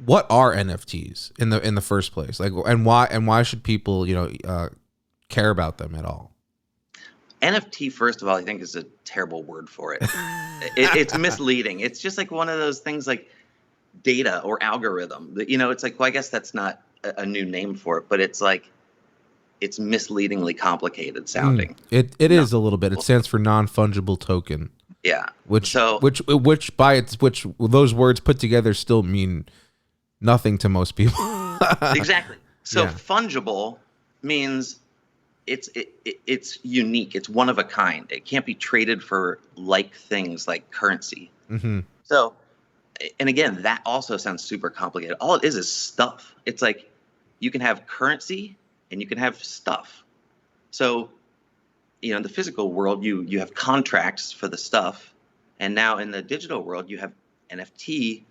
what are NFTs in the first place? Like, and why should people, care about them at all? NFT, first of all, I think is a terrible word for it. It's misleading. It's just like one of those things like data or algorithm. It's like, well, I guess that's not a new name for it, but it's like it's misleadingly complicated sounding. It is a little bit. It stands for non-fungible token. Yeah. Which those words put together still mean nothing to most people. Exactly. So fungible means it's unique. It's one of a kind. It can't be traded for like things like currency. Mm-hmm. So, and again, that also sounds super complicated. All it is stuff. It's like you can have currency and you can have stuff. So, in the physical world, you have contracts for the stuff. And now in the digital world, you have NFT,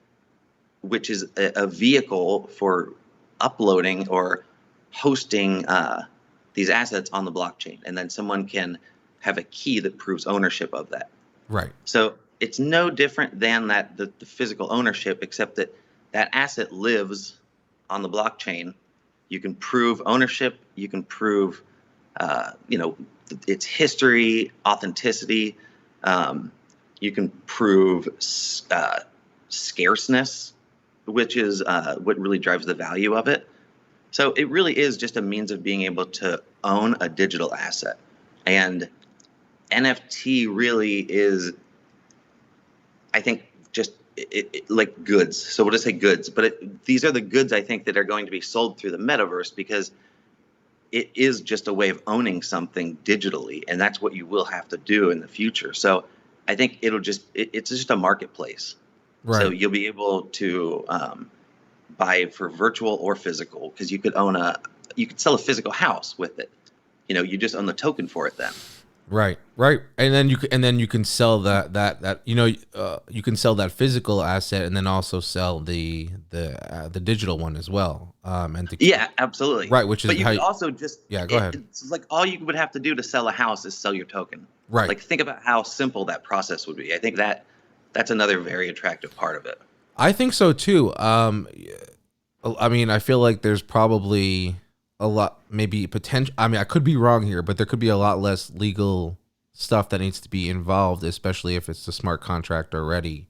which is a vehicle for uploading or hosting these assets on the blockchain. And then someone can have a key that proves ownership of that. Right. So it's no different than the physical ownership, except that asset lives on the blockchain. You can prove ownership. You can prove, its history, authenticity. You can prove scarceness, which is what really drives the value of it. So it really is just a means of being able to own a digital asset. And NFT really is, I think, just like goods. So we'll just say goods. But these are the goods, I think, that are going to be sold through the metaverse, because it is just a way of owning something digitally. And that's what you will have to do in the future. So I think it's just a marketplace. Right. So you'll be able to buy for virtual or physical, because you could sell a physical house with it. You just own the token for it then. Right. And then you can sell that you can sell that physical asset and then also sell the digital one as well. Absolutely. Right, which is but you could also just go ahead. It's like all you would have to do to sell a house is sell your token. Right. Like think about how simple that process would be. I think that's another very attractive part of it. I think so too. I feel like there's probably a lot, maybe potential. I could be wrong here, but there could be a lot less legal stuff that needs to be involved, especially if it's a smart contract already,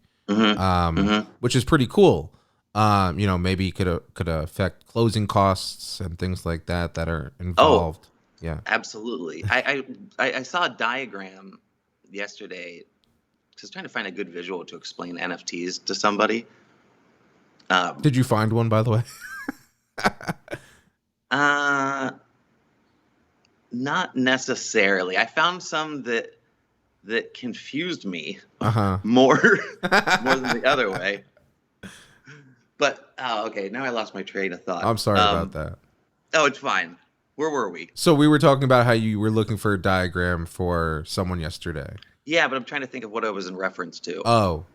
which is pretty cool. Maybe could affect closing costs and things like that are involved. Yeah, absolutely. I saw a diagram yesterday. I was trying to find a good visual to explain NFTs to somebody. Did you find one, by the way? Not necessarily. I found some that confused me more than the other way. But okay, now I lost my train of thought. I'm sorry about that. Oh, it's fine. Where were we? So we were talking about how you were looking for a diagram for someone yesterday. Yeah, but I'm trying to think of what I was in reference to. Oh,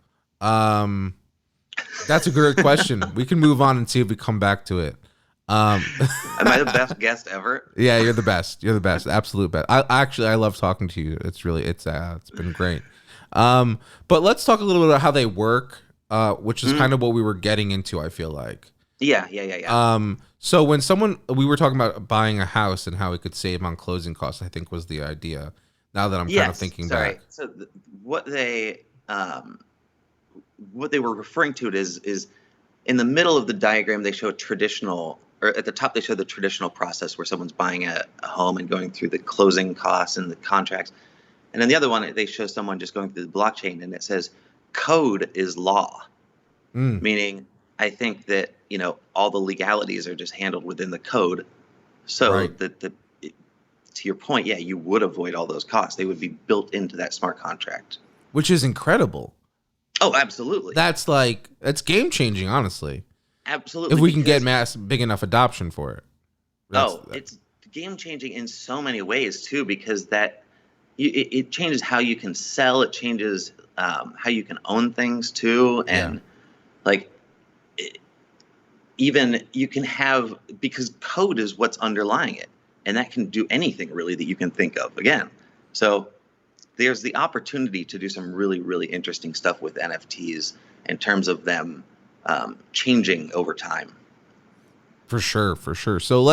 that's a great question. We can move on and see if we come back to it. Am I the best guest ever? Yeah, you're the best. You're the best. Absolute best. I love talking to you. It's been great. But let's talk a little bit about how they work, which is kind of what we were getting into, I feel like. Yeah. So when we were talking about buying a house and how we could save on closing costs, I think was the idea. Now that I'm kind of thinking back. So what they were referring to it is in the middle of the diagram, they show at the top, they show the traditional process where someone's buying a home and going through the closing costs and the contracts. And then the other one, they show someone just going through the blockchain, and it says code is law. Meaning, I think that, all the legalities are just handled within the code. So that to your point, you would avoid all those costs. They would be built into that smart contract. Which is incredible. Oh, absolutely. That's game changing, honestly. Absolutely. If we can get big enough adoption for it. It's game changing in so many ways too, because it changes how you can sell. It changes how you can own things too. And even you can have, because code is what's underlying it. And that can do anything really that you can think of again. So there's the opportunity to do some really, really interesting stuff with NFTs in terms of them changing over time. For sure, for sure. So